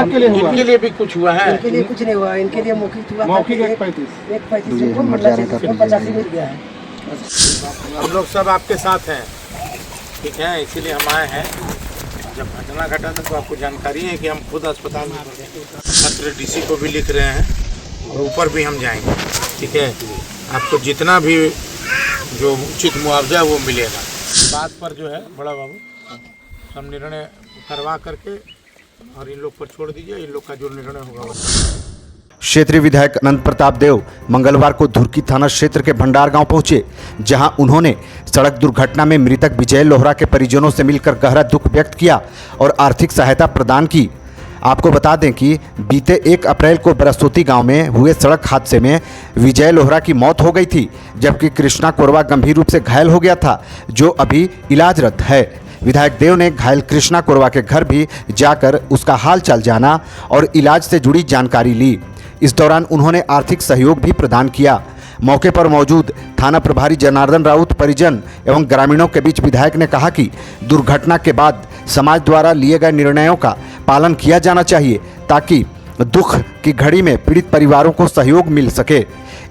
तक के लिए हुआ? इनके लिए भी कुछ हुआ है? इनके लिए कुछ नहीं हुआ, इनके लिए मौखिक हुआ। मौखिक 135 135 को मिलना चाहिए, 85 मिल गया है। हम लोग सब आपके साथ हैं, ठीक है, इसीलिए हम आए हैं। जब घटना घटा था तो आपको जानकारी है कि हम खुद अस्पताल में पत्र डीसी को भी लिख रहे हैं और ऊपर भी हम जाएंगे, ठीक है। आपको जितना भी जो उचित मुआवजा है वो मिलेगा। बात पर जो है बड़ा बाबू सब निर्णय करवा करके और इन लोग पर छोड़ दीजिए, इन लोग का जो निर्णय होगा वो। क्षेत्रीय विधायक अनंत प्रताप देव मंगलवार को धुरकी थाना क्षेत्र के भंडार गांव पहुंचे, जहां उन्होंने सड़क दुर्घटना में मृतक विजय लोहरा के परिजनों से मिलकर गहरा दुख व्यक्त किया और आर्थिक सहायता प्रदान की। आपको बता दें कि बीते 1 अप्रैल को बरसोती गांव में हुए सड़क हादसे में विजय लोहरा की मौत हो गई थी, जबकि कृष्णा कोरवा गंभीर रूप से घायल हो गया था, जो अभी इलाजरत है। विधायक देव ने घायल कृष्णा कोरवा के घर भी जाकर उसका हाल चाल जाना और इलाज से जुड़ी जानकारी ली। इस दौरान उन्होंने आर्थिक सहयोग भी प्रदान किया। मौके पर मौजूद थाना प्रभारी जनार्दन राउत परिजन एवं ग्रामीणों के बीच विधायक ने कहा कि दुर्घटना के बाद समाज द्वारा लिए गए निर्णयों का पालन किया जाना चाहिए, ताकि दुख की घड़ी में पीड़ित परिवारों को सहयोग मिल सके।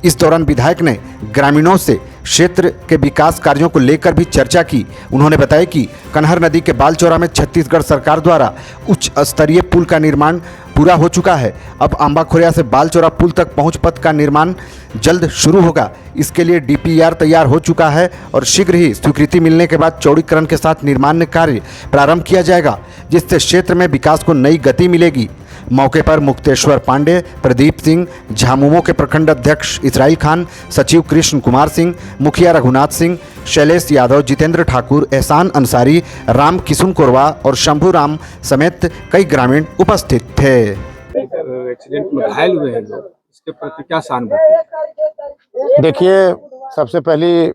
इस दौरान विधायक ने ग्रामीणों से क्षेत्र के विकास कार्यों को लेकर भी चर्चा की। उन्होंने बताया कि कनहर नदी के बालचौरा में छत्तीसगढ़ सरकार द्वारा उच्च स्तरीय पुल का निर्माण पूरा हो चुका है। अब आंबाखोरिया से बालचौरा पुल तक पहुंच पथ का निर्माण जल्द शुरू होगा। इसके लिए DPR तैयार हो चुका है और शीघ्र ही स्वीकृति मिलने के बाद चौड़ीकरण के साथ निर्माण कार्य प्रारंभ किया जाएगा, जिससे क्षेत्र में विकास को नई गति मिलेगी। मौके पर मुक्तेश्वर पांडे, प्रदीप सिंह, झामुमो के प्रखंड अध्यक्ष इसराइल खान, सचिव कृष्ण कुमार सिंह, मुखिया रघुनाथ सिंह, शैलेश यादव, जितेंद्र ठाकुर, एहसान अंसारी, राम किशुन कोरवा और शंभू राम समेत कई ग्रामीण उपस्थित थे। एक्सीडेंट में घायल हुए हैं लोग, इसके प्रति क्या सहानुभूति? देखिए, सबसे पहली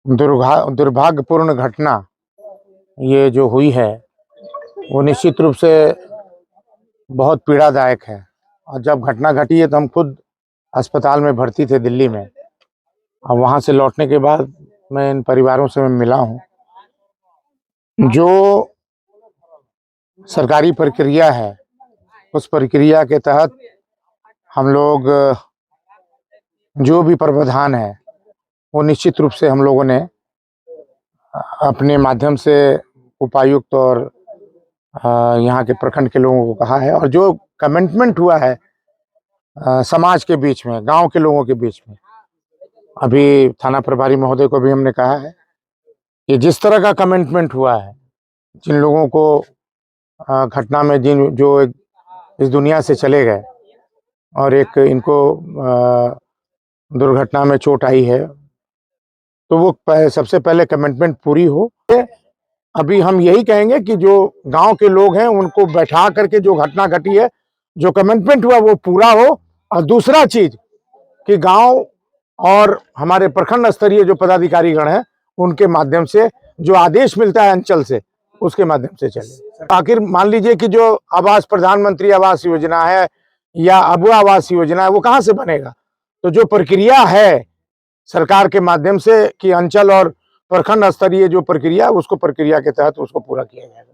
दुर्भाग्यपूर्ण घटना ये जो हुई है वो निश्चित रूप से बहुत पीड़ादायक है। और जब घटना घटी है तो हम खुद अस्पताल में भर्ती थे दिल्ली में, और वहाँ से लौटने के बाद मैं इन परिवारों से मैं मिला हूँ। जो सरकारी प्रक्रिया है उस प्रक्रिया के तहत हम लोग जो भी प्रावधान है वो निश्चित रूप से हम लोगों ने अपने माध्यम से उपायुक्त और यहाँ के प्रखंड के लोगों को कहा है, और जो कमिटमेंट हुआ है समाज के बीच में, गांव के लोगों के बीच में, अभी थाना प्रभारी महोदय को भी हमने कहा है कि जिस तरह का कमिटमेंट हुआ है, जिन लोगों को घटना में जो इस दुनिया से चले गए और एक इनको दुर्घटना में चोट आई है, तो वो सबसे पहले कमिटमेंट पूरी हो। अभी हम यही कहेंगे कि जो गांव के लोग हैं उनको बैठा करके जो घटना घटी है, जो कमिटमेंट हुआ वो पूरा हो। और दूसरा चीज कि गांव और हमारे प्रखंड स्तरीय जो पदाधिकारी गण हैं उनके माध्यम से जो आदेश मिलता है अंचल से, उसके माध्यम से चले। आखिर मान लीजिए कि जो आवास, प्रधानमंत्री आवास योजना है या अबू आवास योजना है, वो कहाँ से बनेगा? तो जो प्रक्रिया है सरकार के माध्यम से कि अंचल और प्रखंड स्तरीय जो प्रक्रिया, उसको प्रक्रिया के तहत उसको पूरा किया जाएगा।